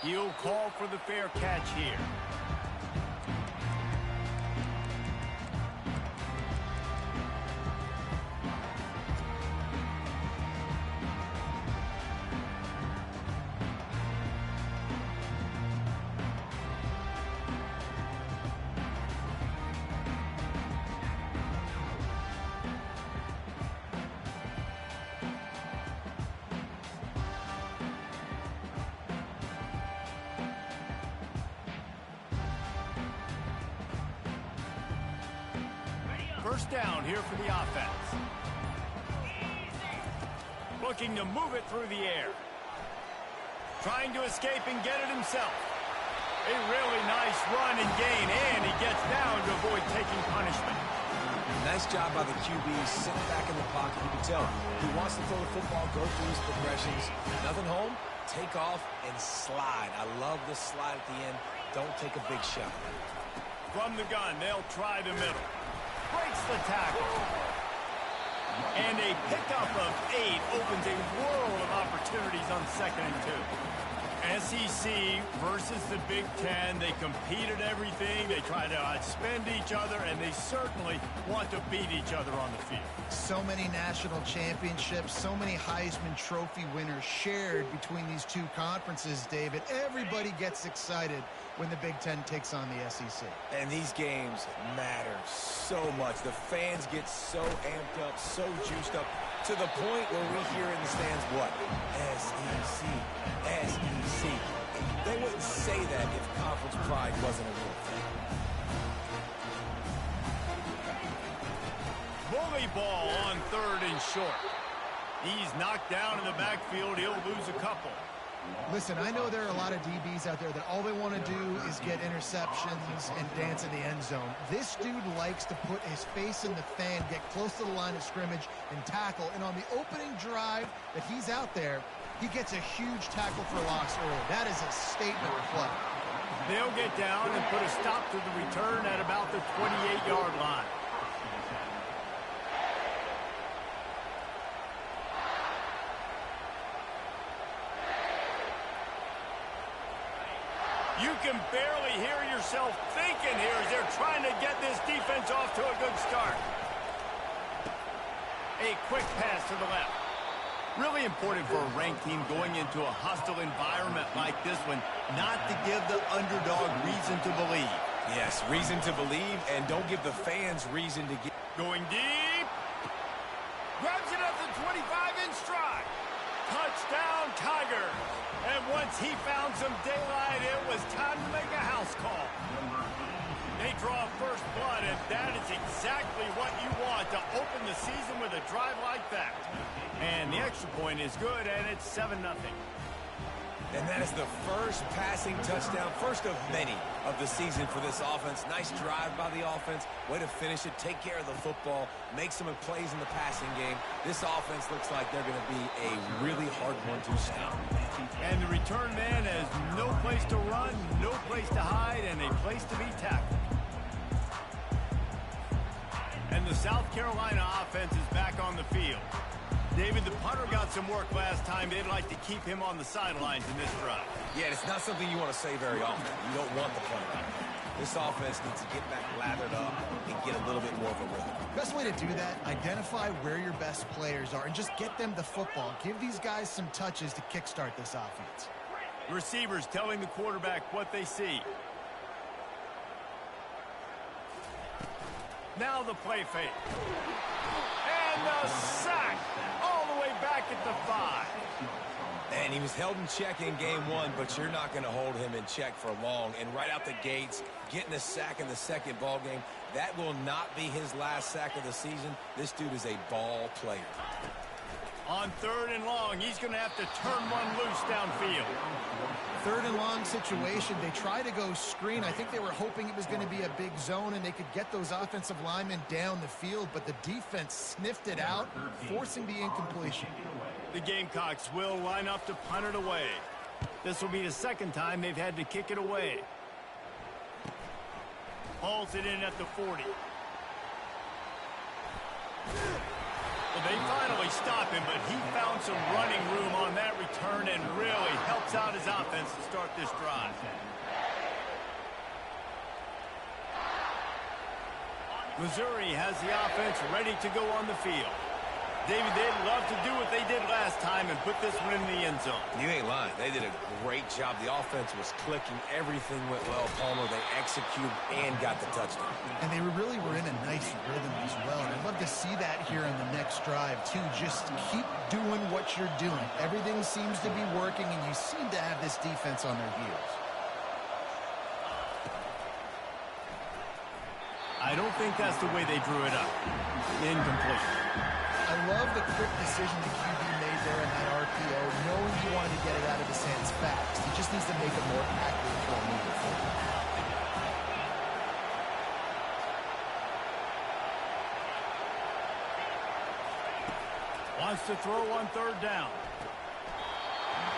He'll call for the fair catch here. First down here for the offense. Looking to move it through the air. Trying to escape and get it himself. A really nice run and gain, and he gets down to avoid taking punishment. Nice job by the QB, sitting back in the pocket. You can tell he wants to throw the football, go through his progressions. Nothing home, take off, and slide. I love the slide at the end. Don't take a big shot. From the gun, they'll try the middle. Breaks the tackle. And a pickup of 8 opens a world of opportunities on 2nd and 2. SEC versus the Big Ten. They compete at everything. They try to outspend each other, and they certainly want to beat each other on the field. So many national championships, so many Heisman Trophy winners shared between these two conferences, David. Everybody gets excited when the Big Ten takes on the SEC. And these games matter so much. The fans get so amped up, so juiced up, to the point where we hear in the stands, what? SEC, SEC. They wouldn't say that if conference pride wasn't a real thing. Bully ball on 3rd and short. He's knocked down in the backfield. He'll lose a couple. Listen, I know there are a lot of DBs out there that all they want to do is get interceptions and dance in the end zone. This dude likes to put his face in the fan, get close to the line of scrimmage, and tackle. And on the opening drive that he's out there, he gets a huge tackle for loss early. That is a statement play. They'll get down and put a stop to the return at about the 28-yard line. You can barely hear yourself thinking here as they're trying to get this defense off to a good start. A quick pass to the left. Really important for a ranked team going into a hostile environment like this one, not to give the underdog reason to believe. Yes, reason to believe, and don't give the fans reason to get... Going deep. Grabs it up to 25 in stride. Touchdown, Tigers. And once he found some daylight, it was time to make a house call. They draw first blood, and that is exactly what you want to open the season with a drive like that. And the extra point is good, and it's 7-0. And that is the first passing touchdown, first of many of the season for this offense. Nice drive by the offense. Way to finish it, take care of the football, make some plays in the passing game. This offense looks like they're going to be a really hard one to stop. And the return man has no place to run, no place to hide, and a place to be tackled. And the South Carolina offense is back on the field. David, the punter got some work last time. They'd like to keep him on the sidelines in this drive. Yeah, it's not something you want to say very often. You don't want the punter. This offense needs to get back lathered up and get a little bit more of a rhythm. Best way to do that, identify where your best players are and just get them the football. Give these guys some touches to kickstart this offense. Receivers telling the quarterback what they see. Now the play fake. And the sack all the way back at the 5. And he was held in check in game 1, but you're not going to hold him in check for long. And right out the gates, getting a sack in the second ball game, that will not be his last sack of the season. This dude is a ball player. On 3rd and long, he's going to have to turn one loose downfield. 3rd and long situation. They try to go screen. I think they were hoping it was going to be a big zone and they could get those offensive linemen down the field, but the defense sniffed it out, forcing the incompletion. The Gamecocks will line up to punt it away. This will be the second time they've had to kick it away. Hauls it in at the 40. The They finally stop him, but he found some running room on that return and really helps out his offense to start this drive. Missouri has the offense ready to go on the field. David, they'd love to do what they did last time and put this one in the end zone. You ain't lying. They did a great job. The offense was clicking. Everything went well, Palmer. They executed and got the touchdown. And they really were in a nice rhythm as well. And I'd love to see that here in the next drive, too. Just keep doing what you're doing. Everything seems to be working, and you seem to have this defense on their heels. I don't think that's the way they drew it up. Incomplete. I love the quick decision the QB made there in that RPO, knowing he wanted to get it out of his hands fast. He just needs to make a more accurate throw moving forward. Wants to throw on third down.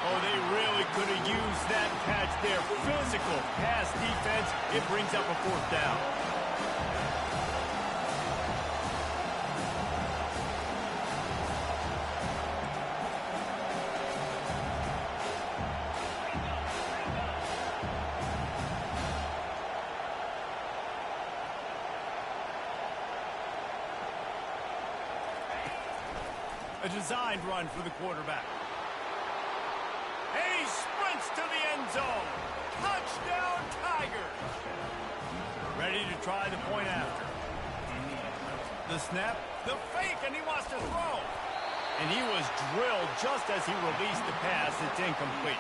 Oh, they really could have used that catch there. Physical pass defense. It brings up a fourth down. A designed run for the quarterback. And he sprints to the end zone. Touchdown, Tigers. Ready to try the point after. The snap, the fake, and he wants to throw. And he was drilled just as he released the pass. It's incomplete.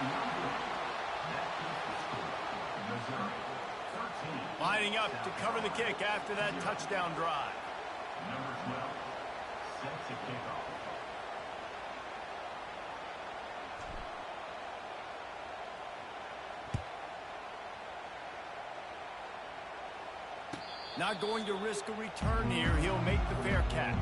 Lining up to cover the kick after that touchdown drive. Number 12 sets a kickoff. Not going to risk a return here. He'll make the fair catch.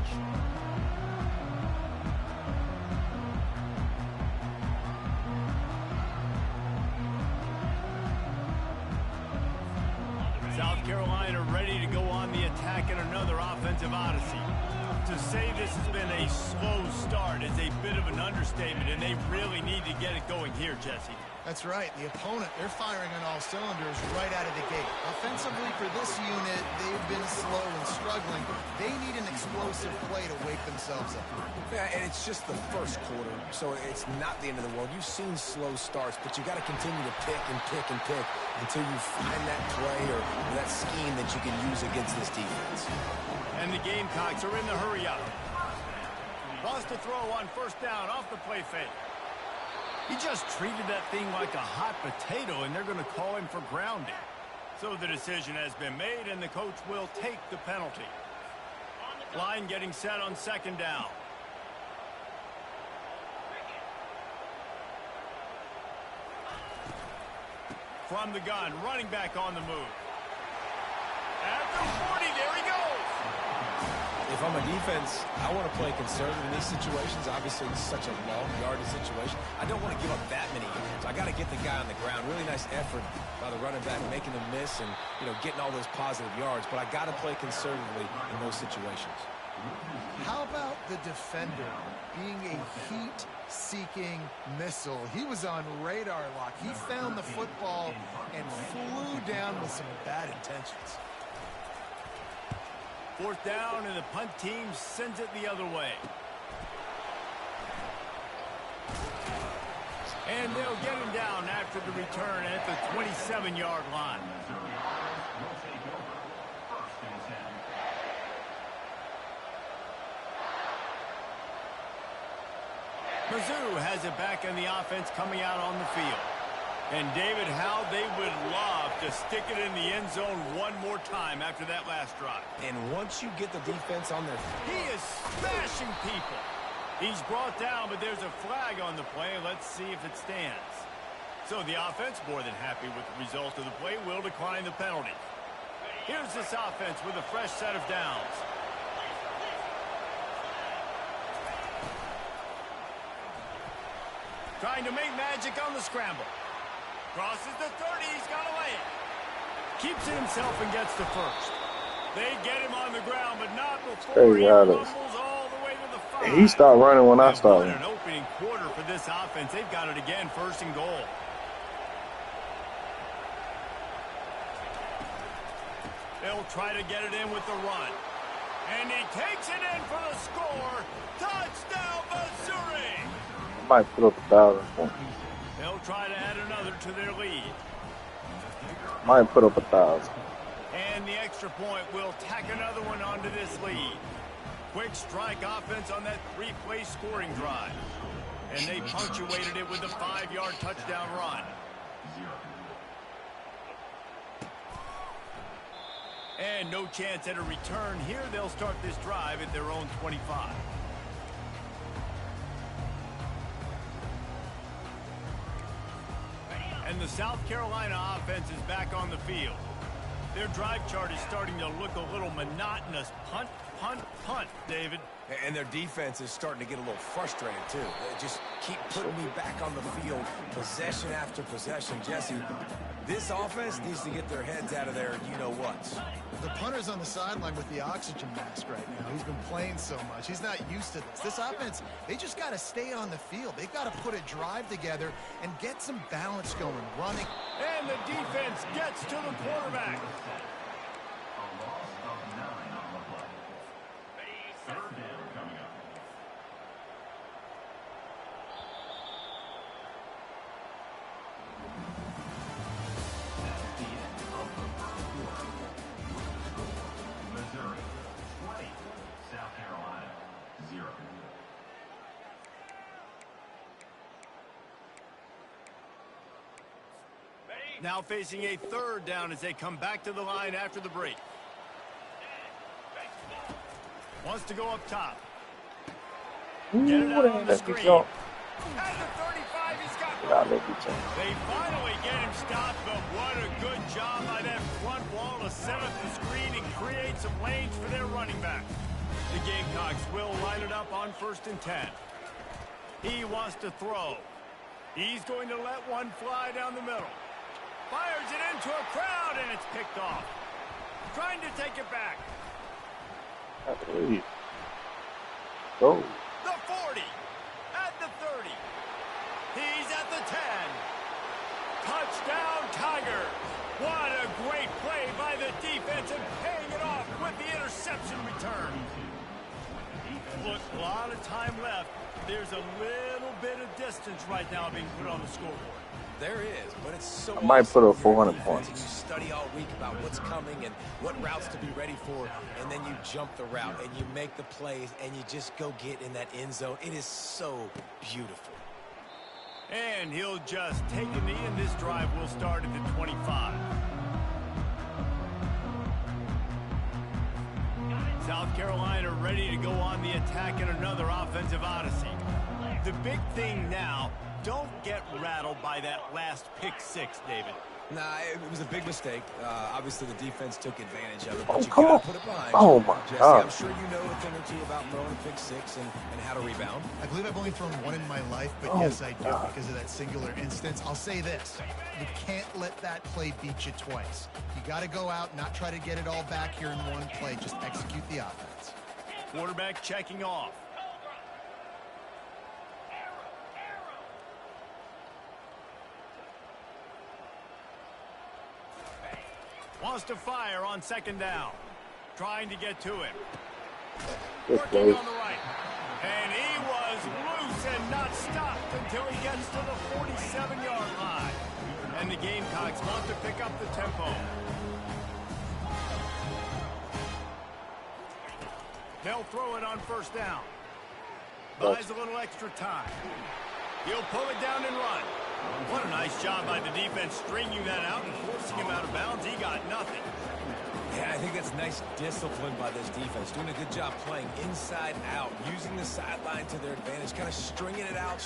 South Carolina ready to go on the attack in another offensive odyssey. To say this has been a slow start is a bit of an understatement, and they really need to get it going here, Jesse. That's right. The opponent, they're firing on all cylinders right out of the gate. Offensively for this unit, they've been slow and struggling. They need an explosive play to wake themselves up. Yeah, and it's just the first quarter, so it's not the end of the world. You've seen slow starts, but you got to continue to pick and pick and pick until you find that play or that scheme that you can use against this defense. And the Gamecocks are in the hurry up. Wants to throw on first down off the play fake. He just treated that thing like a hot potato, and they're going to call him for grounding. So the decision has been made, and the coach will take the penalty. Line getting set on second down. From the gun, running back on the move. At the 40, there he goes. If I'm a defense, I want to play conservative in these situations. Obviously, it's such a long yardage situation. I don't want to give up that many yards. I got to get the guy on the ground. Really nice effort by the running back, making the miss and, getting all those positive yards. But I got to play conservatively in those situations. How about the defender being a heat-seeking missile? He was on radar lock. He found the football and flew down with some bad intentions. Fourth down, and the punt team sends it the other way. And they'll get him down after the return at the 27-yard line. Mizzou has it back in the offense coming out on the field. And David, how they would love to stick it in the end zone one more time after that last drive. And once you get the defense on their feet. He is smashing people. He's brought down, but there's a flag on the play. Let's see if it stands. So the offense, more than happy with the result of the play, will decline the penalty. Here's this offense with a fresh set of downs. Trying to make magic on the scramble. Crosses the 30, he's got away. Keeps it himself and gets to first. They get him on the ground, but not before he rumbles all the way to the 5. He stopped running when I What started. an opening quarter for this offense. They've got it again, 1st and goal. They'll try to get it in with the run. And he takes it in for the score. Touchdown, Missouri! I might put up 1,000 points. They'll try to add another to their lead. Might put up 1,000. And the extra point will tack another one onto this lead. Quick strike offense on that 3-play scoring drive. And they punctuated it with a 5-yard touchdown run. And no chance at a return here. They'll start this drive at their own 25. And the South Carolina offense is back on the field. Their drive chart is starting to look a little monotonous. Punt, punt, punt, David. And their defense is starting to get a little frustrated, too. They just keep putting me back on the field, possession after possession. Jesse, this offense needs to get their heads out of there, you-know-whats. The punter's on the sideline with the oxygen mask right now. He's been playing so much. He's not used to this. This offense, they just got to stay on the field. They've got to put a drive together and get some balance going, running. And the defense gets to the quarterback. Now facing a 3rd down as they come back to the line after the break. Wants to go up top. Get it out on the screen. At the 35, he's got one. They finally get him stopped, but what a good job by that front wall to set up the screen and create some lanes for their running back. The Gamecocks will line it up on 1st and 10. He wants to throw. He's going to let one fly down the middle. Fires it into a crowd, and it's picked off. Trying to take it back. Go. The 40. At the 30. He's at the 10. Touchdown, Tigers. What a great play by the defense and paying it off with the interception return. Look, a lot of time left. There's a little bit of distance right now being put on the scoreboard. There is, but it's so I might put up awesome. 400 points. You study all week about what's coming and what routes to be ready for, and then you jump the route and you make the plays and you just go get in that end zone. It is so beautiful. And he'll just take a knee, and this drive will start at the 25. South Carolina ready to go on the attack in another offensive odyssey. The big thing now, don't get rattled by that last pick 6, David. Nah, it was a big mistake. Obviously, the defense took advantage of it, Oh, but you come gotta on. put it behind Oh, you. my Jesse, God. I'm sure you know a thing or two about throwing pick 6 and how to rebound. I believe I've only thrown one in my life, but Oh, yes, I do God. because of that singular instance. I'll say this. You can't let that play beat you twice. You got to go out, not try to get it all back here in one play. Just execute the offense. Quarterback checking off. Wants to fire on 2nd down. Trying to get to him. Working on the right. And he was loose and not stopped until he gets to the 47-yard line. And the Gamecocks want to pick up the tempo. They'll throw it on 1st down. Buys a little extra time. He'll pull it down and run. What a nice job by the defense stringing that out and forcing him out of bounds. He got nothing. Yeah, I think that's nice discipline by this defense. Doing a good job playing inside out, using the sideline to their advantage, kind of stringing it out,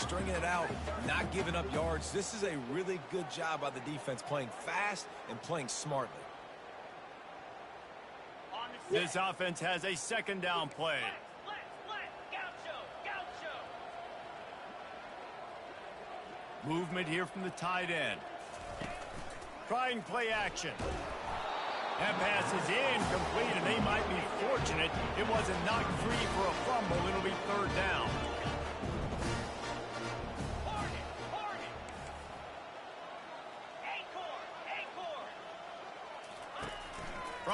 not giving up yards. This is a really good job by the defense, playing fast and playing smartly. This offense has a 2nd down play. Movement here from the tight end. Trying play action. That pass is incomplete, and they might be fortunate it wasn't knocked free for a fumble. It'll be 3rd down.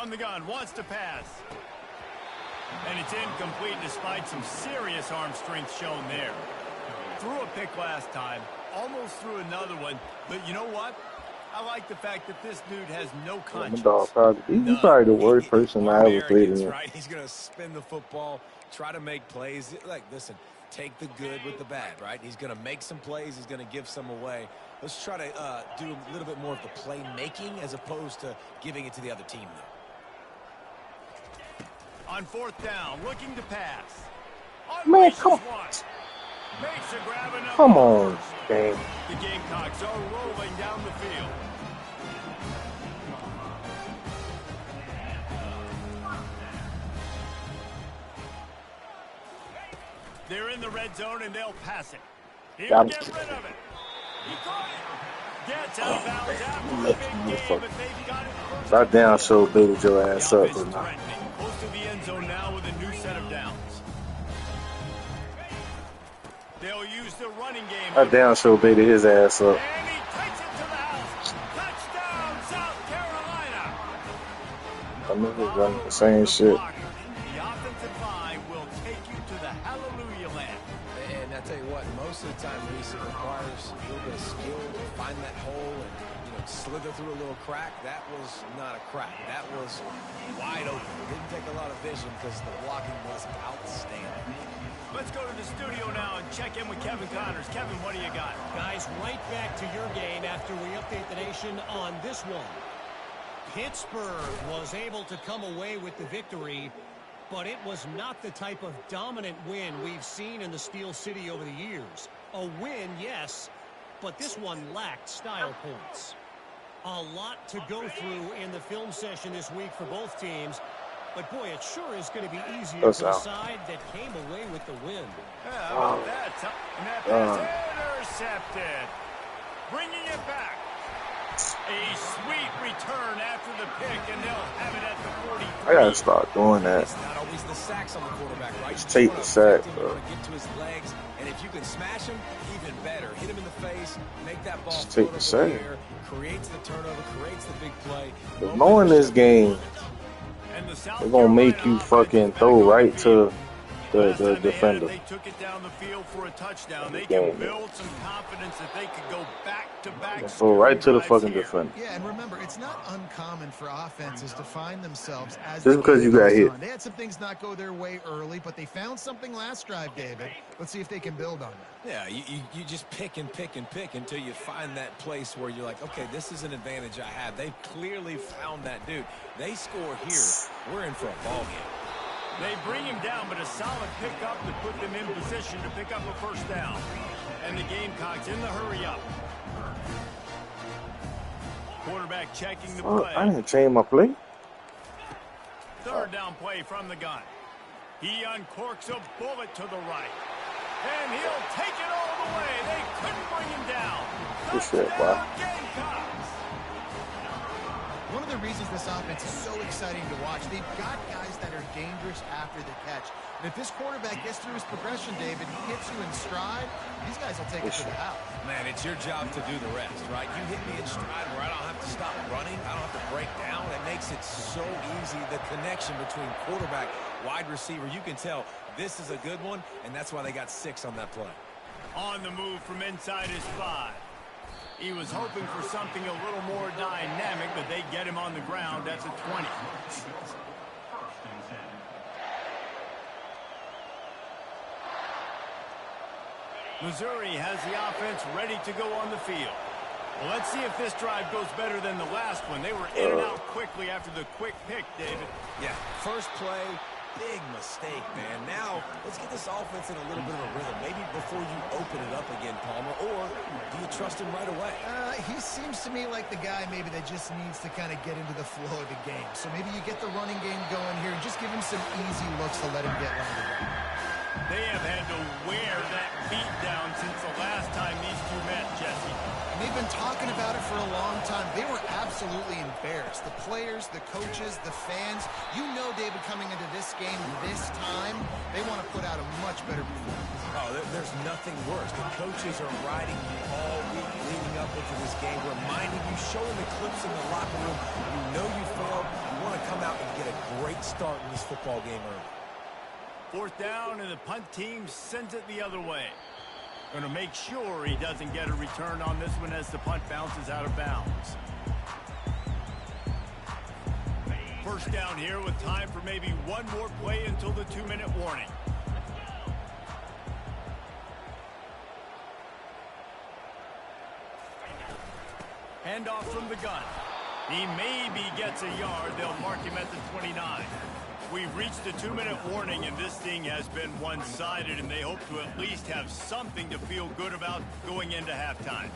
From the gun, wants to pass. And it's incomplete despite some serious arm strength shown there. Threw a pick last time, almost threw another one, but you know what? I like the fact that this dude has no conscience. He's probably the worst person I ever played in. Right? He's going to spin the football, try to make plays. Like, listen, take the good with the bad, right? He's going to make some plays. He's going to give some away. Let's try to do a little bit more of the play-making as opposed to giving it to the other team, though. On fourth down, looking to pass. Man, come on. Makes a grab enough. Come on, man. The Gamecocks are rolling down the field. They're in the red zone and they'll pass it. He'll get rid of it. He caught it. Gets out of bounds after the big game, but they've got it first. That down show baited your ass up. Close to the end zone now with a new set of downs. They'll use the running game. That down show baited his ass up. And he takes it to the house. Touchdown, South Carolina. I know he's running the same shit. The offensive line will take you to the hallelujah land. And I tell you what, most of the time, Reese, it requires a little bit of skill to find that hole and slither through a little crack. That was not a crack. That was wide open. Didn't take a lot of vision because the blocking was outstanding. Let's go to the studio now and check in with Kevin Connors. Kevin, what do you got? Guys, right back to your game after we update the nation on this one. Pittsburgh was able to come away with the victory, but it was not the type of dominant win we've seen in the Steel City over the years. A win, yes, but this one lacked style points. A lot to go through in the film session this week for both teams. But, boy, it sure is going to be easier for the side that came away with the win. Yeah, how about that? And that pass intercepted. Bringing it back. A sweet return after the pick, and they'll have it at the 43. I gotta start doing that. It's not always the sacks on the quarterback, right? Just take the sack, bro. Get to his legs, and if you can smash him, even better. Hit him in the face, make that ball Just take the sack. Creates the turnover, creates the big play. Knowing this game, they're gonna make you fucking throw right to the defender. They took it down the field for a touchdown. They can build some confidence that they could go back-to-back. Go right to the fucking defender. Yeah, and remember, it's not uncommon for offenses to find themselves as just because you got hit. They had some things not go their way early, but they found something last drive, David. Let's see if they can build on that. Yeah, you just pick and pick and pick until you find that place where you're like, okay, this is an advantage I have. They clearly found that dude. They score here. We're in for a ball game. They bring him down, but a solid pickup to put them in position to pick up a first down. And the Gamecocks in the hurry up. Quarterback checking the play. I didn't change my play. Third down play from the gun. He uncorks a bullet to the right. And he'll take it all the way. They couldn't bring him down. Touchdown, Gamecocks. One of the reasons this offense is so exciting to watch, they've got guys that are dangerous after the catch. And if this quarterback gets through his progression, David, he hits you in stride, these guys will take it to the house. Man, it's your job to do the rest, right? You hit me in stride where I don't have to stop running. I don't have to break down. It makes it so easy. The connection between quarterback, wide receiver, you can tell this is a good one, and that's why they got 6 on that play. On the move from inside his 5. He was hoping for something a little more dynamic, but they get him on the ground at the 20. Missouri has the offense ready to go on the field. Well, let's see if this drive goes better than the last one. They were in and out quickly after the quick pick, David. Yeah, first play, big mistake, man. Now, let's get this offense in a little bit of a rhythm. Maybe before you open it up again, Palmer, or do you trust him right away? He seems to me like the guy maybe that just needs to kind of get into the flow of the game. So maybe you get the running game going here and just give him some easy looks to let him get landed on. They have had to wear that beat down since the last time these two met, Jesse. And they've been talking about it for a long time. They were absolutely embarrassed. The players, the coaches, the fans. You know, David, coming into this game this time, they want to put out a much better performance. Oh, there's nothing worse. The coaches are riding you all week leading up into this game, reminding you, showing the clips in the locker room. You know you failed. You want to come out and get a great start in this football game early. 4th down, and the punt team sends it the other way. Going to make sure he doesn't get a return on this one as the punt bounces out of bounds. 1st down here with time for maybe one more play until the 2-minute warning. Handoff from the gun. He maybe gets a yard. They'll mark him at the 29. We've reached the 2-minute warning, and this thing has been one-sided, and they hope to at least have something to feel good about going into halftime.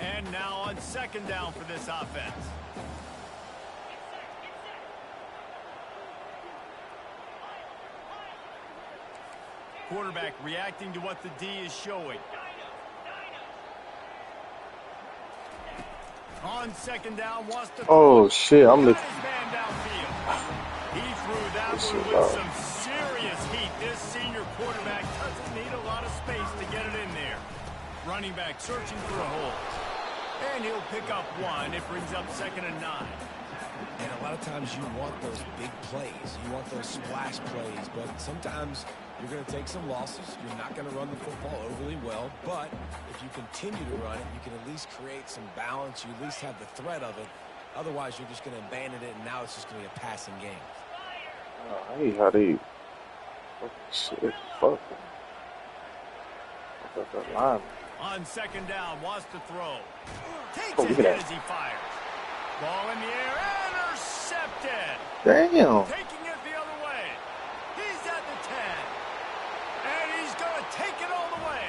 And now on 2nd down for this offense. Quarterback reacting to what the D is showing. On 2nd down, wants to Oh shit, I'm looking. He threw that one with some serious heat. This senior quarterback doesn't need a lot of space to get it in there. Running back searching for a hole. And he'll pick up one. It brings up 2nd and 9. And a lot of times you want those big plays. You want those splash plays. But sometimes you're going to take some losses. You're not going to run the football overly well. But if you continue to run it, you can at least create some balance. You at least have the threat of it. Otherwise, you're just going to abandon it, and now it's just going to be a passing game. I hate how they... Shit, fuck. That line. On 2nd down, wants to throw. Takes Oh, a look hit at as he fires. Ball in the air, intercepted. Damn. Taking it the other way. He's at the 10. And he's going to take it all the way.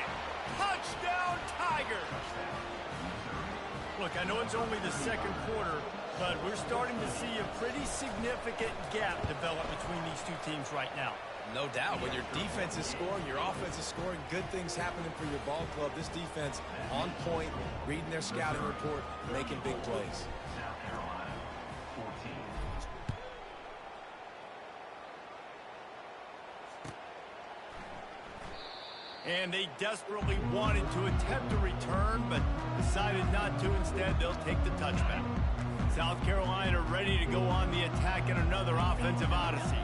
Touchdown, Tigers. Look, I know it's only the 2nd quarter, but we're starting to see a pretty significant gap develop between these two teams right now. No doubt. When your defense is scoring, your offense is scoring, good things happening for your ball club. This defense on point, reading their scouting report, making big plays. And they desperately wanted to attempt a return, but decided not to. Instead, they'll take the touchback. South Carolina ready to go on the attack in another offensive odyssey.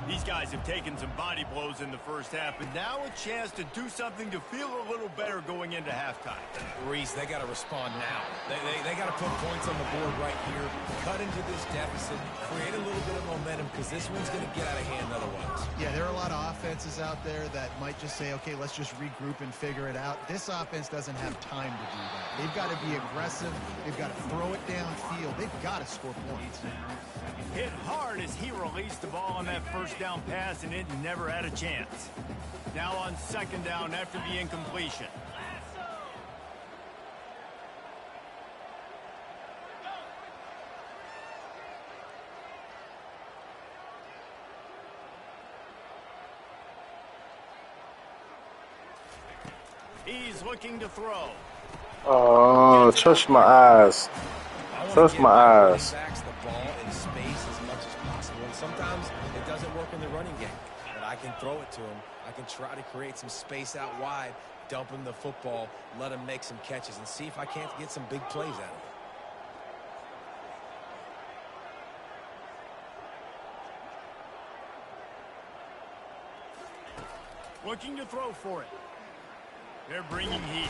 These guys have taken some body blows in the first half, but now a chance to do something to feel a little better going into halftime. Reese, they got to respond now. They got to put points on the board right here, cut into this deficit, create a little bit of momentum, because this one's going to get out of hand otherwise. Yeah, there are a lot of offenses out there that might just say, okay, let's just regroup and figure it out. This offense doesn't have time to do that. They've got to be aggressive. They've got to throw it downfield. They've got to score points. Hit hard as he released the ball on that 1st down pass, and it never had a chance. Now on 2nd down after the incompletion. He's looking to throw. Oh, trust my eyes. Trust my eyes. The ball in space as much as possible. And sometimes it doesn't work in the running game. But I can throw it to him. I can try to create some space out wide, dump him the football, let him make some catches, and see if I can't get some big plays out of it. Looking to throw for it. They're bringing heat.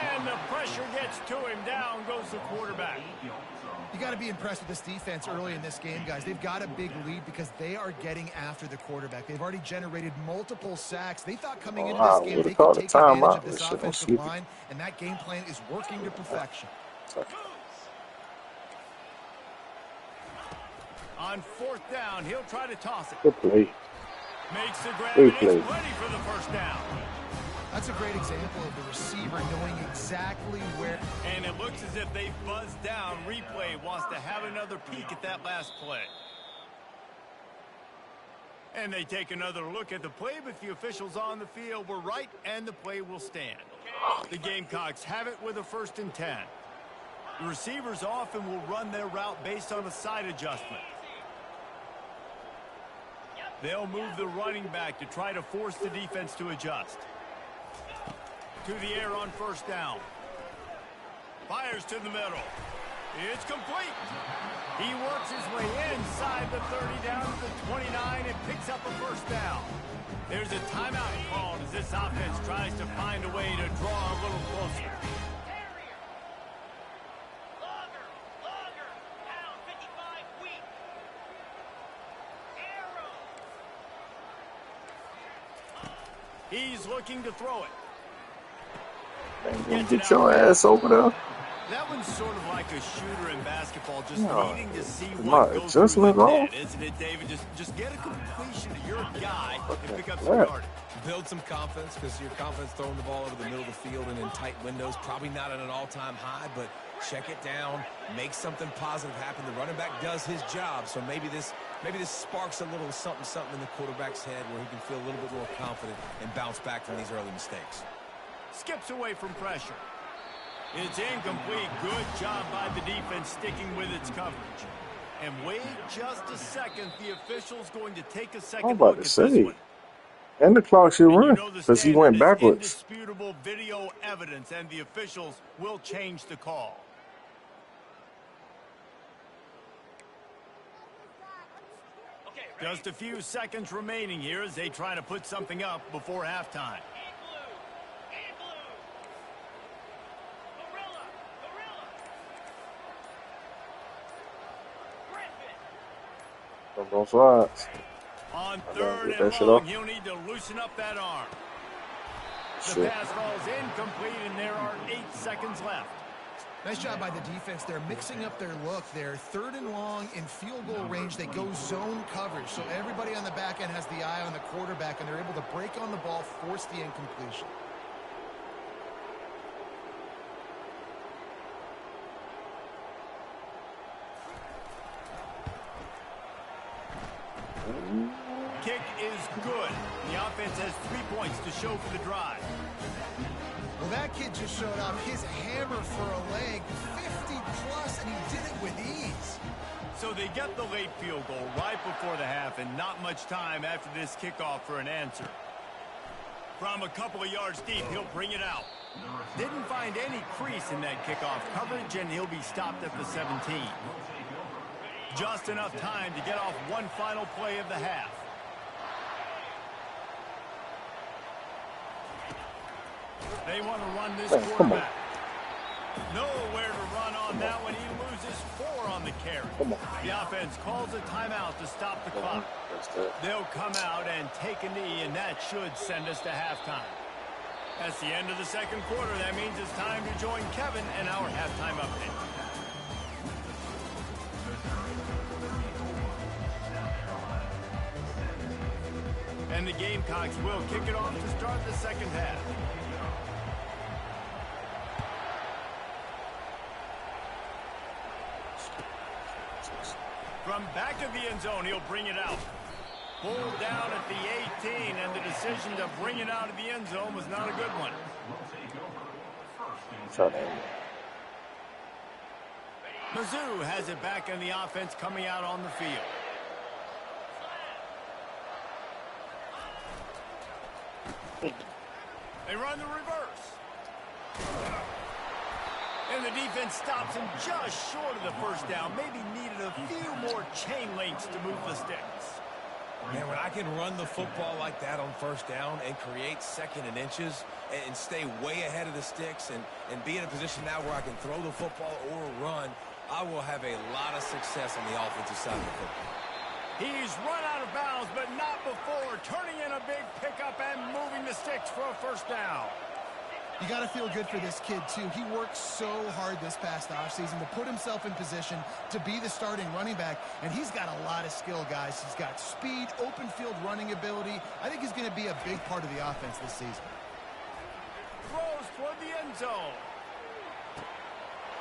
And the pressure gets to him. Down goes the quarterback. You got to be impressed with this defense early in this game, guys. They've got a big lead because they are getting after the quarterback. They've already generated multiple sacks. They thought coming into this game they could take advantage of this offensive line, and that game plan is working to perfection. On 4th down, he'll try to toss it. Good play. Makes the grab, and he's ready for the 1st down. That's a great example of the receiver knowing exactly where. And it looks as if they buzzed down. Replay wants to have another peek at that last play. And they take another look at the play, but the officials on the field were right, and the play will stand. The Gamecocks have it with a 1st and 10. The receivers often will run their route based on a side adjustment. They'll move the running back to try to force the defense to adjust. To the air on first down. Fires to the middle. It's complete. He works his way inside the 30 down to the 29 and picks up a first down. There's a timeout called as this offense tries to find a way to draw a little closer. He's looking to throw it. Get your ass over there. That one's sort of like a shooter in basketball, just needing to see my what goes adjustment through the wrong? net, isn't it, David? Just get a completion to your guy and pick up some yardage. Build some confidence, because your confidence throwing the ball over the middle of the field and in tight windows, probably not at an all-time high, but check it down, make something positive happen. The running back does his job, so maybe this sparks a little something in the quarterback's head where he can feel a little bit more confident and bounce back from these early mistakes. Skips away from pressure. It's incomplete. Good job by the defense sticking with its coverage. And wait just a second. The official's going to take a second I'm about look to at this say. one. And the clock should And run you know the because he standard went is backwards. indisputable video evidence, and the officials will change the call. Just a few seconds remaining here as they try to put something up before halftime. On both sides. On I third get that and shit long, off. he'll need to loosen up that arm. The Shit. pass falls incomplete, and there are 8 seconds left. Nice job by the defense. They're mixing up their look. They're third and long in field goal range. They go zone coverage. So everybody on the back end has the eye on the quarterback, and they're able to break on the ball, force the incompletion. Kick is good. The offense has 3 points to show for the drive. Well, that kid just showed off his hammer for a leg, 50-plus, and he did it with ease. So they get the late field goal right before the half, and not much time after this kickoff for an answer. From a couple of yards deep, he'll bring it out. Didn't find any crease in that kickoff coverage, and he'll be stopped at the 17. Just enough time to get off one final play of the half. They want to run this quarterback. Nowhere to run on that one. He loses 4 on the carry. The offense calls a timeout to stop the clock. They'll come out and take a knee, and that should send us to halftime. That's the end of the second quarter. That means it's time to join Kevin and our halftime update. And the Gamecocks will kick it off to start the second half. From back of the end zone, he'll bring it out. Pulled down at the 18, and the decision to bring it out of the end zone was not a good one. Mizz has it back in the offense coming out on the field. They run the reverse. And the defense stops him just short of the first down. Maybe needed a few more chain links to move the sticks. Man, when I can run the football like that on first down and create second and inches and stay way ahead of the sticks and be in a position now where I can throw the football or run, I will have a lot of success on the offensive side of the football. He's run out of bounds, but not before turning in a big pickup and moving the sticks for a first down. You got to feel good for this kid, too. He worked so hard this past offseason to put himself in position to be the starting running back, and he's got a lot of skill, guys. He's got speed, open field running ability. I think he's going to be a big part of the offense this season. Throws toward the end zone.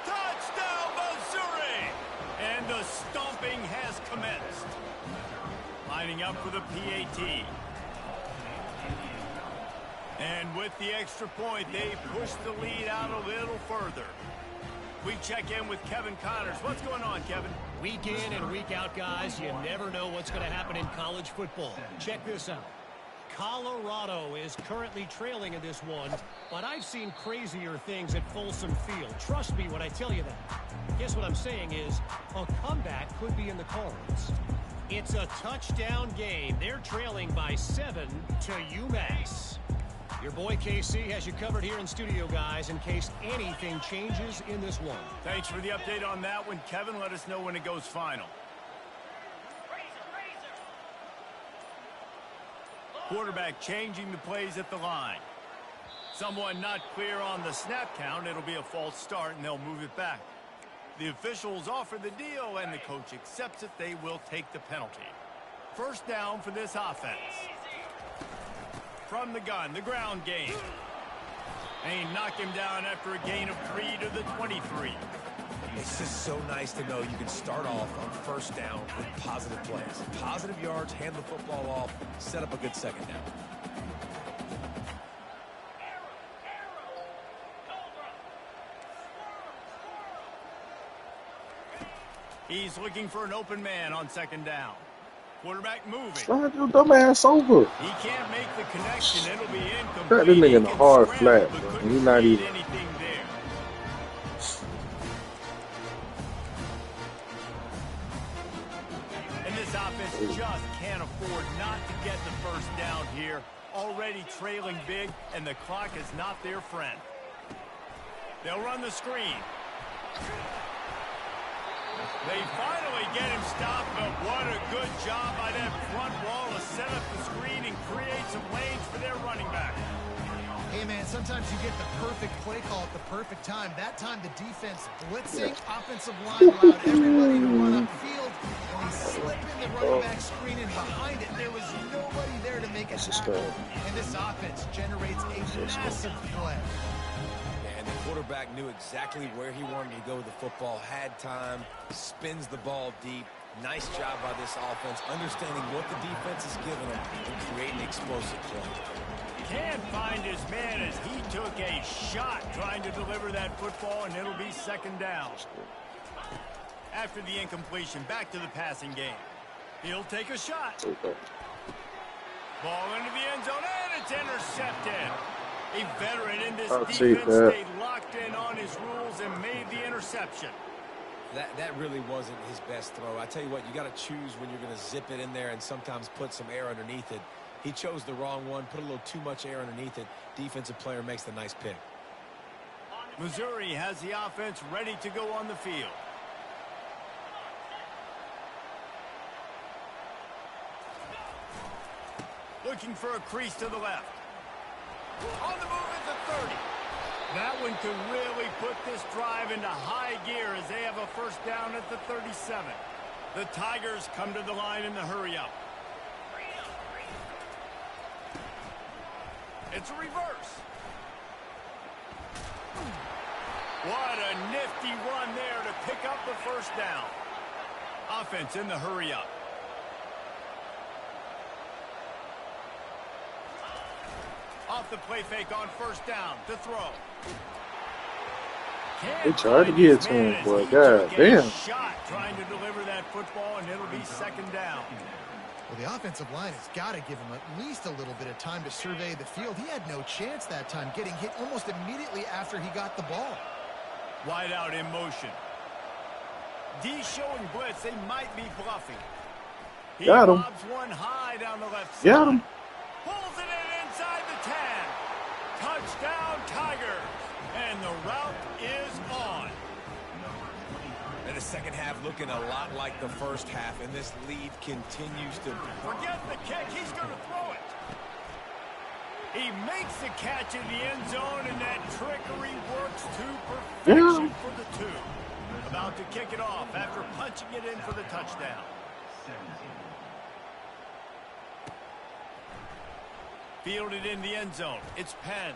Touchdown, Missouri! And the stomping has commenced. Lining up for the PAT. And with the extra point, they push the lead out a little further. We check in with Kevin Connors. What's going on, Kevin? Week in and week out, guys, you never know what's going to happen in college football. Check this out. Colorado is currently trailing in this one, but I've seen crazier things at Folsom Field. Trust me when I tell you that. Guess what I'm saying is a comeback could be in the cards. It's a touchdown game. They're trailing by 7 to UMass. Your boy KC has you covered here in studio, guys, in case anything changes in this one. Thanks for the update on that one, Kevin. Let us know when it goes final. Quarterback changing the plays at the line. Someone not clear on the snap count. It'll be a false start, and they'll move it back. The officials offer the deal, and the coach accepts it. They will take the penalty. First down for this offense. From the gun, the ground game. And he knocked him down after a gain of 3 to the 23. It's just so nice to know you can start off on first down with positive plays. Positive yards, hand the football off, set up a good second down. He's looking for an open man on second down. Quarterback moving. Slide your dumb ass over. He can't make the connection. It'll be incomplete. Got this nigga in the hard flat, bro. He's not even. Anything there. And this offense just can't afford not to get the first down here. Already trailing big, and the clock is not their friend. They'll run the screen. They finally get him stopped, but what a good job by that front wall to set up the screen and create some lanes for their running back. Hey, man, sometimes you get the perfect play call at the perfect time. That time the defense blitzing, offensive line allowed everybody to run upfield, and they slip in the running back screen, and behind it, there was nobody there to make a tackle. And this offense generates a massive play. And the quarterback knew exactly where he wanted to go with the football, had time, spins the ball deep. Nice job by this offense, understanding what the defense is giving them and creating explosive play. Can't find his man as he took a shot trying to deliver that football, and it'll be second down. After the incompletion, back to the passing game. He'll take a shot. Ball into the end zone, and it's intercepted. A veteran in this defense stayed locked in on his rules and made the interception. That really wasn't his best throw. I tell you what, you got to choose when you're going to zip it in there and sometimes put some air underneath it. He chose the wrong one, put a little too much air underneath it. Defensive player makes the nice pick. Missouri has the offense ready to go on the field. Looking for a crease to the left. On the move at the 30. That one could really put this drive into high gear as they have a first down at the 37. The Tigers come to the line in the hurry-up. It's a reverse. What a nifty run there to pick up the first down. Offense in the hurry-up. Off the play fake on first down to throw. It's hard to get to him, boy. God damn. Shot trying to deliver that football, and it'll be second down. Well, the offensive line has got to give him at least a little bit of time to survey the field. He had no chance that time, getting hit almost immediately after he got the ball. Wide out in motion. D showing blitz. They might be bluffing. He got him. lobs one high down the left side. Got him. Pulls it in inside the 10. Touchdown, Tigers. And the route is on. And the second half looking a lot like the first half, and this lead continues to... Forget the kick. He's going to throw it. He makes the catch in the end zone, and that trickery works to perfection for the two. About to kick it off after punching it in for the touchdown. Fielded in the end zone. It's Penn.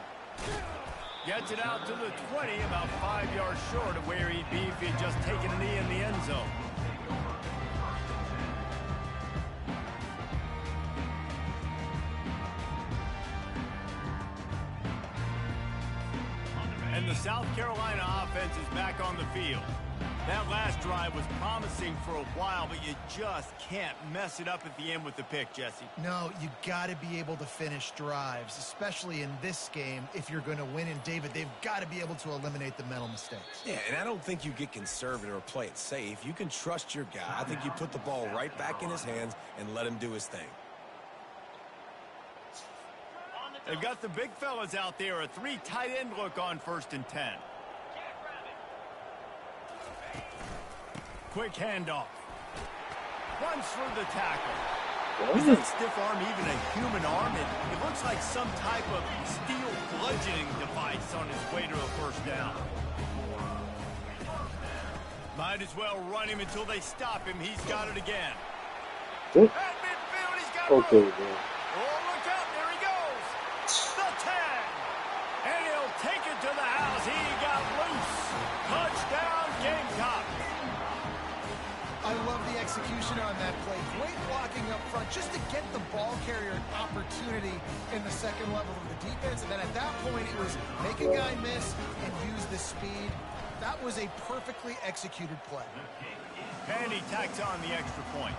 Gets it out to the 20, about 5 yards short of where he'd be if he'd just taken a knee in the end zone. And And the South Carolina offense is back on the field. That last drive was promising for a while, but you just can't mess it up at the end with the pick, Jesse. No, you got to be able to finish drives, especially in this game. If you're going to win, and David, they've got to be able to eliminate the mental mistakes. Yeah, and I don't think you get conservative or play it safe. You can trust your guy. I think you put the ball right back in his hands and let him do his thing. They've got the big fellas out there, a 3 tight end look on 1st and 10. Quick handoff. Runs through the tackle. Is that stiff arm even a human arm? It looks like some type of steel bludgeoning device on his way to a 1st down. Might as well run him until they stop him. He's got it again. At midfield, he's got it. Okay, man. Oh, look out. There he goes. The 10. And he'll take it to the house. He got loose. Touchdown, Gamecocks. I love the execution on that play. Great blocking up front just to get the ball carrier an opportunity in the second level of the defense. And then at that point, it was make a guy miss and use the speed. That was a perfectly executed play. And he tacks on the extra point.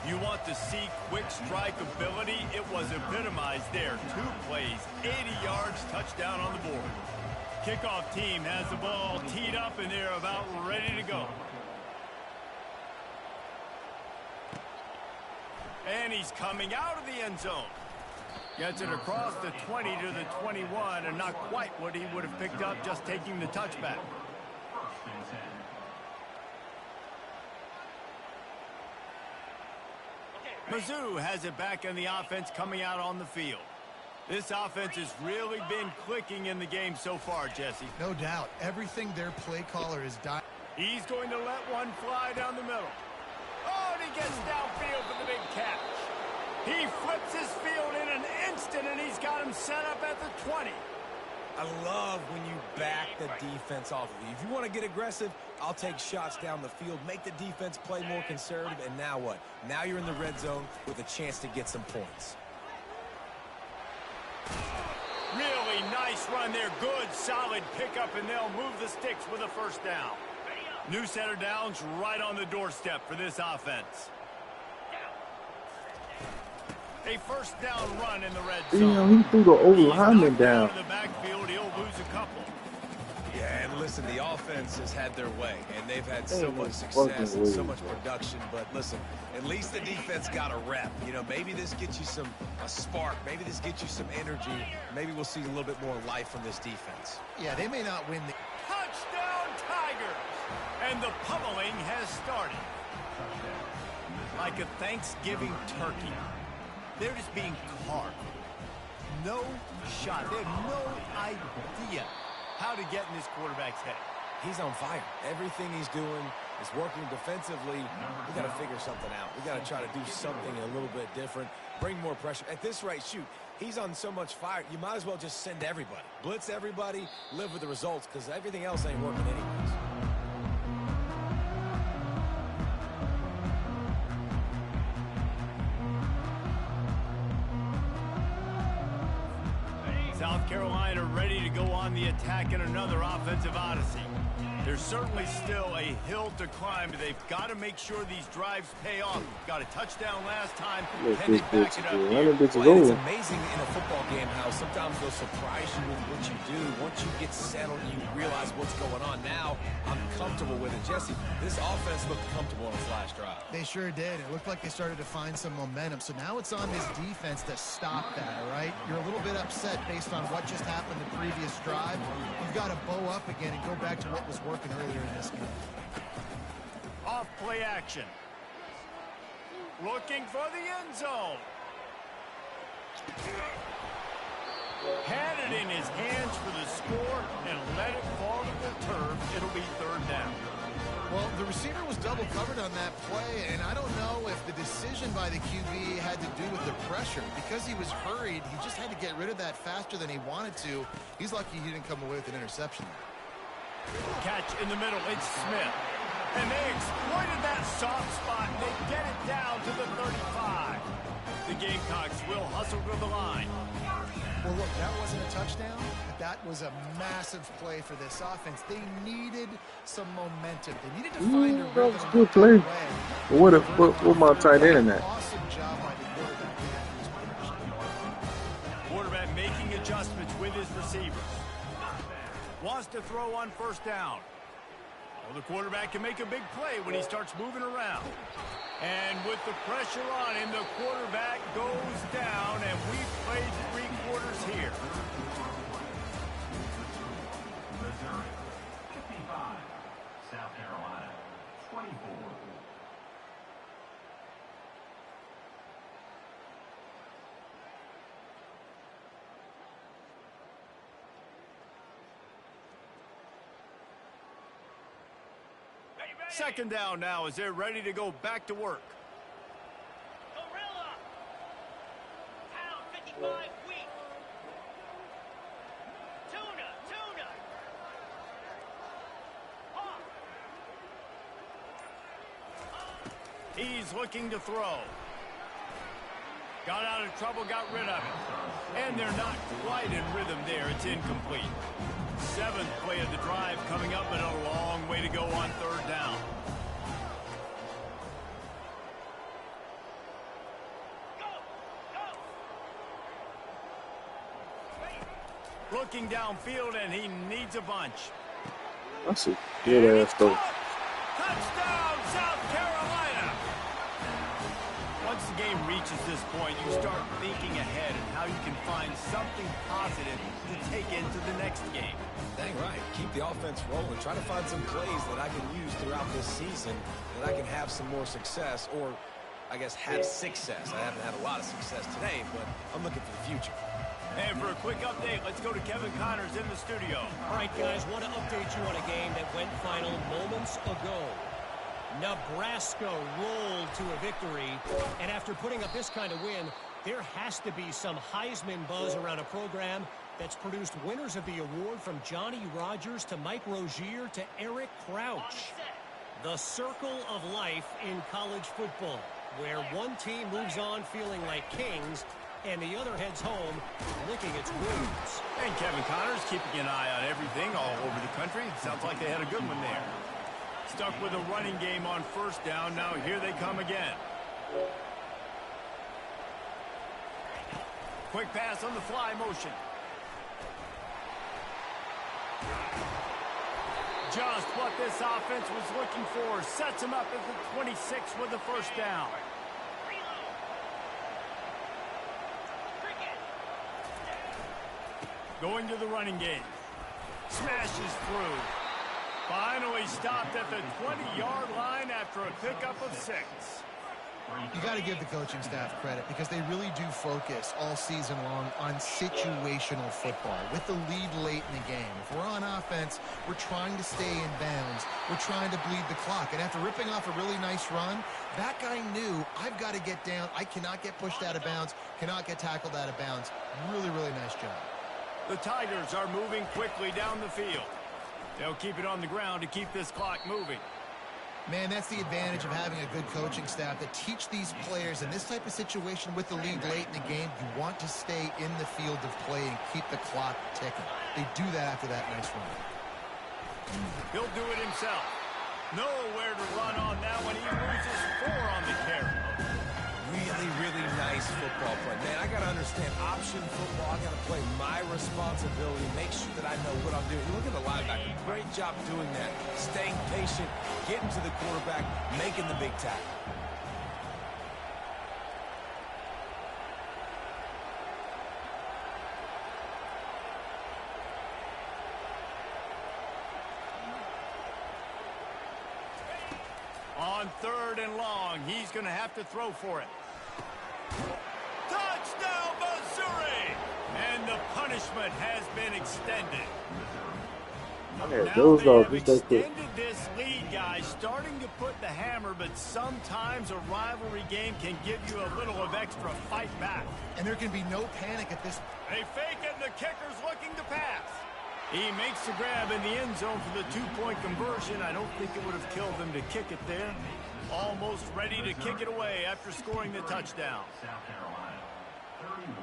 You want to see quick strike ability? It was epitomized there. 2 plays, 80 yards, touchdown on the board. Kickoff team has the ball teed up, and they're about ready to go. And he's coming out of the end zone. Gets it across the 20 to the 21, and not quite what he would have picked up just taking the touchback. Mizz has it back in the offense coming out on the field. This offense has really been clicking in the game so far, Jesse. No doubt. Everything their play caller is dying. He's going to let one fly down the middle. Oh, and he gets downfield for the big catch. He flips his field in an instant, and he's got him set up at the 20. I love when you back the defense off of you. If you want to get aggressive, I'll take shots down the field, make the defense play more conservative, and now what? Now you're in the red zone with a chance to get some points. Really nice run there. Good, solid pickup, and they'll move the sticks with a 1st down. New center downs right on the doorstep for this offense. A 1st down run in the red zone. Damn, he threw the old lineman down. In the backfield, he'll lose a couple. Yeah, and listen, the offense has had their way, and they've had so much success and so much production. But listen, at least the defense got a rep. You know, maybe this gets you a spark. Maybe this gets you some energy. Maybe we'll see a little bit more life from this defense. Yeah, they may not win the... Touchdown, Tigers! And the pummeling has started. Like a Thanksgiving turkey. They're just being carved. No shot. They have no idea how to get in this quarterback's head. He's on fire. Everything he's doing is working defensively. We got to figure something out. We got to try to do something a little bit different. Bring more pressure. At this rate, shoot, he's on so much fire, you might as well just send everybody. Blitz everybody, live with the results, because everything else ain't working anyways. South Carolina ready to go on the attack in another offensive odyssey. There's certainly still a hill to climb, but they've got to make sure these drives pay off. Got a touchdown last time. Can they back it up here? Well, it's amazing in a football game how sometimes they'll surprise you with what you do. Once you get settled and you realize what's going on, now I'm comfortable with it. Jesse, this offense looked comfortable on its last drive. They sure did. It looked like they started to find some momentum. So now it's on this defense to stop that, all right? You're a little bit upset based on what just happened the previous drive. You've got to bow up again and go back to what was working earlier in this game. Off play action. Looking for the end zone. Had it in his hands for the score and let it fall to the turf. It'll be 3rd down. Well, the receiver was double covered on that play, and I don't know if the decision by the QB had to do with the pressure. Because he was hurried, he just had to get rid of that faster than he wanted to. He's lucky he didn't come away with an interception. Catch in the middle, it's Smith. And they exploited that soft spot. They get it down to the 35. The Gamecocks will hustle to the line. Well, look, that wasn't a touchdown, but that was a massive play for this offense. They needed some momentum. They needed to find a That rhythm was a and good get play. away. What my tight end in that? Awesome job by the quarterback to get these players. Quarterback making adjustments with his receivers. Wants to throw on first down. Well, the quarterback can make a big play when he starts moving around. And with the pressure on him, the quarterback goes down, and we've played 3 quarters here. Missouri, 55. South Carolina, 24. Second down now as they're ready to go back to work. Gorilla. Pound 55 wheat. Tuna. He's looking to throw. Got out of trouble, got rid of it. And they're not quite in rhythm there. It's incomplete. 7th play of the drive coming up, and a long way to go on third down. Looking downfield, and he needs a bunch. That's a good ass throw. Touchdown, South Carolina! Once the game reaches this point, you start thinking ahead and how you can find something positive to take into the next game. Dang right. Keep the offense rolling. Try to find some plays that I can use throughout this season that I can have some more success, or I guess have success. I haven't had a lot of success today, but I'm looking for the future. And for a quick update, let's go to Kevin Connors in the studio. All right, guys, want to update you on a game that went final moments ago. Nebraska rolled to a victory, and after putting up this kind of win, there has to be some Heisman buzz around a program that's produced winners of the award from Johnny Rodgers to Mike Rozier to Eric Crouch. The circle of life in college football, where one team moves on feeling like kings and the other heads home licking its wounds. And Kevin Connors keeping an eye on everything all over the country. Sounds like they had a good one there. Stuck with a running game on first down. Now here they come again. Quick pass on the fly motion. Just what this offense was looking for. Sets him up at the 26 with the first down. Going to the running game. Smashes through. Finally stopped at the 20-yard line after a pickup of 6. You got to give the coaching staff credit because they really do focus all season long on situational football with the lead late in the game. If we're on offense, we're trying to stay in bounds. We're trying to bleed the clock. And after ripping off a really nice run, that guy knew, I've got to get down. I cannot get pushed out of bounds, cannot get tackled out of bounds. Really, really nice job. The Tigers are moving quickly down the field. They'll keep it on the ground to keep this clock moving. Man, that's the advantage of having a good coaching staff that teach these players in this type of situation with the lead late in the game. You want to stay in the field of play and keep the clock ticking. They do that after that nice run. He'll do it himself. Nowhere to run on that one. He loses 4 on the carry. Really, really nice football play. Man, I got to understand option football. I got to play my responsibility, make sure that I know what I'm doing. Look at the linebacker. Great job doing that. Staying patient, getting to the quarterback, making the big tackle. On 3rd and long, he's going to have to throw for it. Touchdown, Missouri! And the punishment has been extended. Now they have extended this lead, guys, starting to put the hammer, but sometimes a rivalry game can give you a little of extra fight back. And there can be no panic at this. They fake it, and the kicker's looking to pass. He makes the grab in the end zone for the 2-point conversion. I don't think it would have killed them to kick it there. Almost ready to kick it away after scoring the touchdown. South Carolina, 31.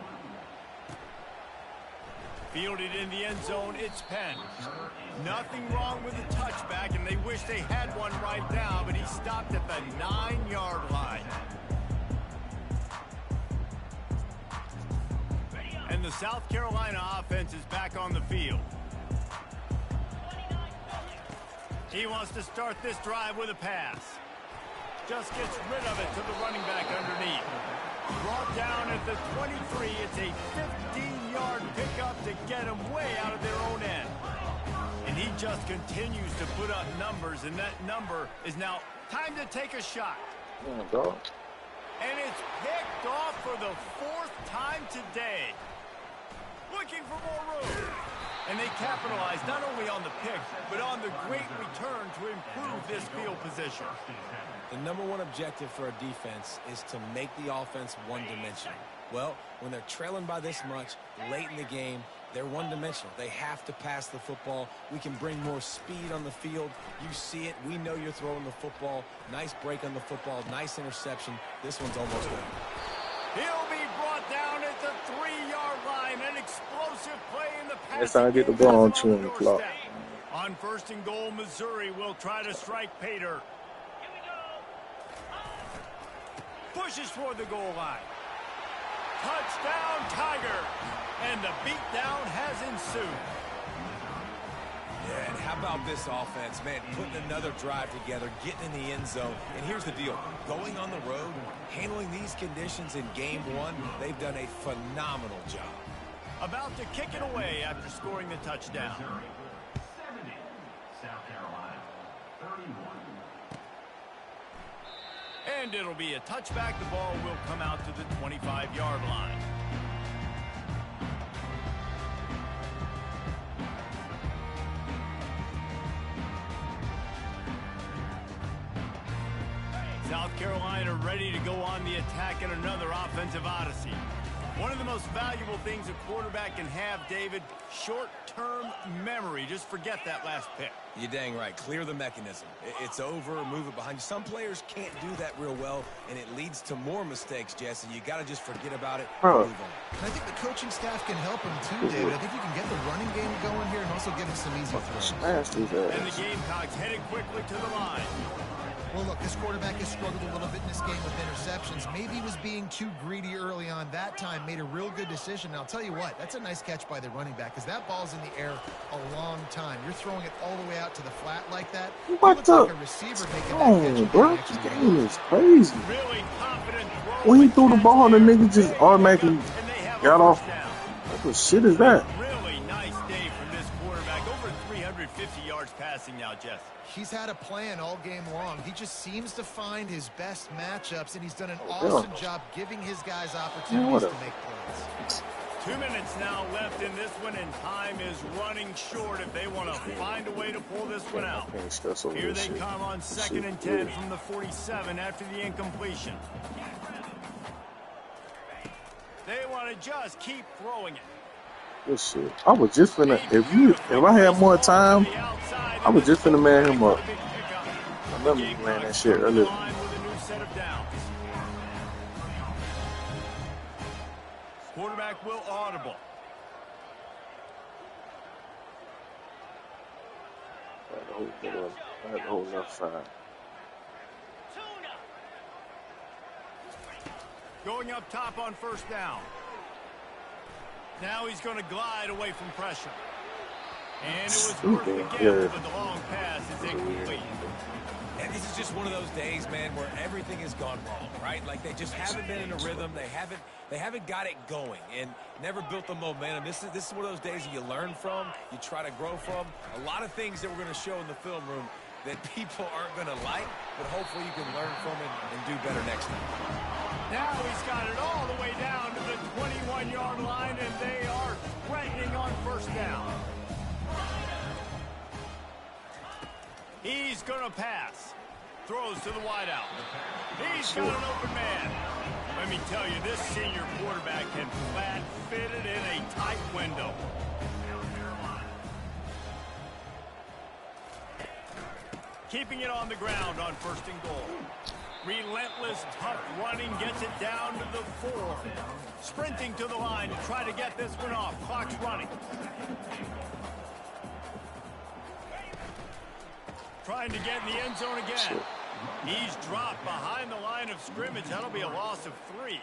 Fielded in the end zone, it's Penn. Nothing wrong with the touchback, and they wish they had one right now, but he stopped at the 9-yard line. And the South Carolina offense is back on the field. He wants to start this drive with a pass. Just gets rid of it to the running back underneath. Brought down at the 23. It's a 15-yard pickup to get them way out of their own end. And he just continues to put up numbers, and that number is now time to take a shot. And it's picked off for the 4th time today. Looking for more room. And they capitalize not only on the pick, but on the great return to improve this field position. The number one objective for a defense is to make the offense one-dimensional. Well, when they're trailing by this much late in the game, they're one-dimensional. They have to pass the football. We can bring more speed on the field. You see it. We know you're throwing the football. Nice break on the football. Nice interception. This one's almost over. He'll be brought down at the 3-yard line. An explosive play in the passing Next time I get the ball on game. 2 o'clock. On 1st and goal, Missouri will try to strike Pater. Pushes toward the goal line. Touchdown, Tiger. And the beatdown has ensued. Yeah, and how about this offense, man, putting another drive together, getting in the end zone. And here's the deal. Going on the road, handling these conditions in game 1, they've done a phenomenal job. About to kick it away after scoring the touchdown. 70. South Carolina, 31. And it'll be a touchback. The ball will come out to the 25-yard line. South Carolina ready to go on the attack in another offensive odyssey. One of the most valuable things a quarterback can have, David, short-term memory. Just forget that last pick. You're dang right. Clear the mechanism. It's over. Move it behind you. Some players can't do that real well, and it leads to more mistakes, Jesse. You got to just forget about it and move on. And I think the coaching staff can help him too, David. I think you can get the running game going here and also give him some easy throws. And the Gamecocks headed quickly to the line. Well, look, this quarterback has struggled a little bit in this game with interceptions. Maybe he was being too greedy early on. That time made a real good decision. And I'll tell you what, that's a nice catch by the running back because that ball's in the air a long time. You're throwing it all the way out to the flat like that. What the? Like a receiver making that catch bro, this game is crazy. Really confident throw. When he threw the ball, the nigga just automatically got off. What the shit is that? Really nice day from this quarterback. Over 350 yards passing now, Jess. He's had a plan all game long. He just seems to find his best matchups, and he's done an awesome job giving his guys opportunities to make plays. 2 minutes now left in this one, and time is running short if they want to find a way to pull this one out. Here they come on 2nd and 10 from the 47 after the incompletion. They want to just keep throwing it. This shit. I was just finna. If I had more time, I was just finna man him up. I remember you ran that shit earlier. Quarterback will audible. I had the whole left side. Going up top on 1st down. Now he's going to glide away from pressure. And it was worth the gamble, but the long pass is incomplete. And this is just one of those days, man, where everything has gone wrong, right? Like they just haven't been in a rhythm. They haven't got it going and never built the momentum. This is one of those days that you learn from, you try to grow from. A lot of things that we're going to show in the film room that people aren't going to like, but hopefully you can learn from it and do better next time. Now he's got it all the way down to the 21-yard line, and they are threatening on 1st down. He's going to pass. Throws to the wideout. He's got an open man. Let me tell you, this senior quarterback can flat fit it in a tight window. Keeping it on the ground on 1st and goal. Relentless, tough running gets it down to the 4. Sprinting to the line to try to get this one off. Clock's running. Trying to get in the end zone again. He's dropped behind the line of scrimmage. That'll be a loss of 3.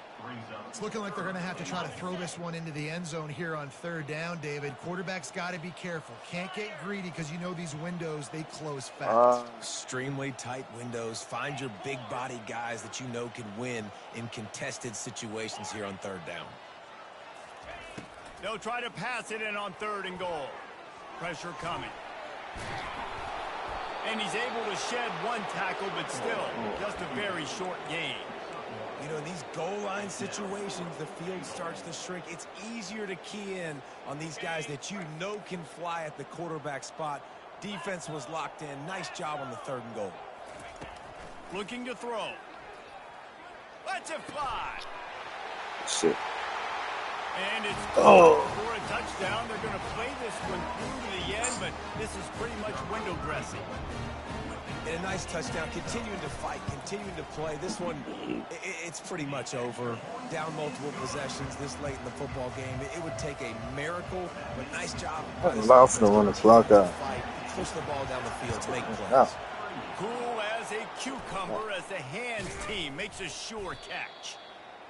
It's looking like they're going to have to try to throw this one into the end zone here on 3rd down, David. Quarterback's got to be careful. Can't get greedy because you know these windows, they close fast. Extremely tight windows. Find your big body guys that you know can win in contested situations here on 3rd down. They'll try to pass it in on 3rd and goal. Pressure coming. And he's able to shed 1 tackle, but still just a very short gain. You know, in these goal line situations, the field starts to shrink. It's easier to key in on these guys that you know can fly at the quarterback spot. Defense was locked in. Nice job on the 3rd and goal. Looking to throw. Lets it fly. Shit. And it's for a touchdown. They're going to play this one through to the end, but this is pretty much window dressing. And a nice touchdown. Continuing to fight, continuing to play. This one, it's pretty much over. Down multiple possessions this late in the football game. It would take a miracle, but nice job. Allow for to run the clock out. Push the ball down the field to make plays. Out. Cool as a cucumber as the hands team makes a sure catch.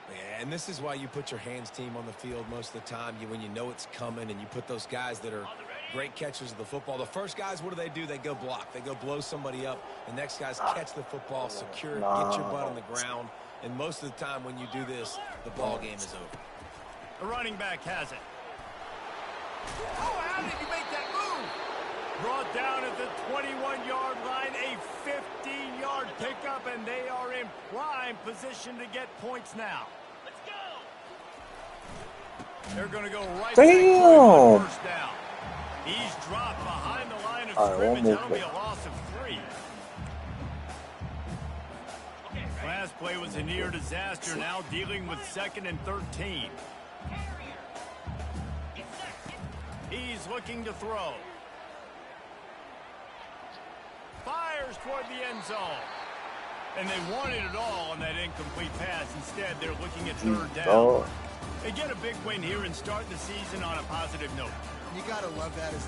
Yeah, and this is why you put your hands team on the field most of the time. When you know it's coming, and you put those guys that are great catchers of the football. The first guys, what do? They go block. They go blow somebody up. The next guys catch the football, secure it, get your butt on the ground. And most of the time when you do this, the ball game is over. The running back has it. Oh, how did you make that move? Brought down at the 21-yard line, a 15-yard pickup, and they are in prime position to get points now. Let's go. They're going to go right Damn. back to first down. He's dropped behind the line of All right, scrimmage. one more That'll be play. a loss of 3. Last play was a near disaster. Now dealing with 2nd and 13. He's looking to throw. Fires toward the end zone. And they wanted it all on that incomplete pass. Instead, they're looking at 3rd down. They get a big win here and start the season on a positive note. You got to love that as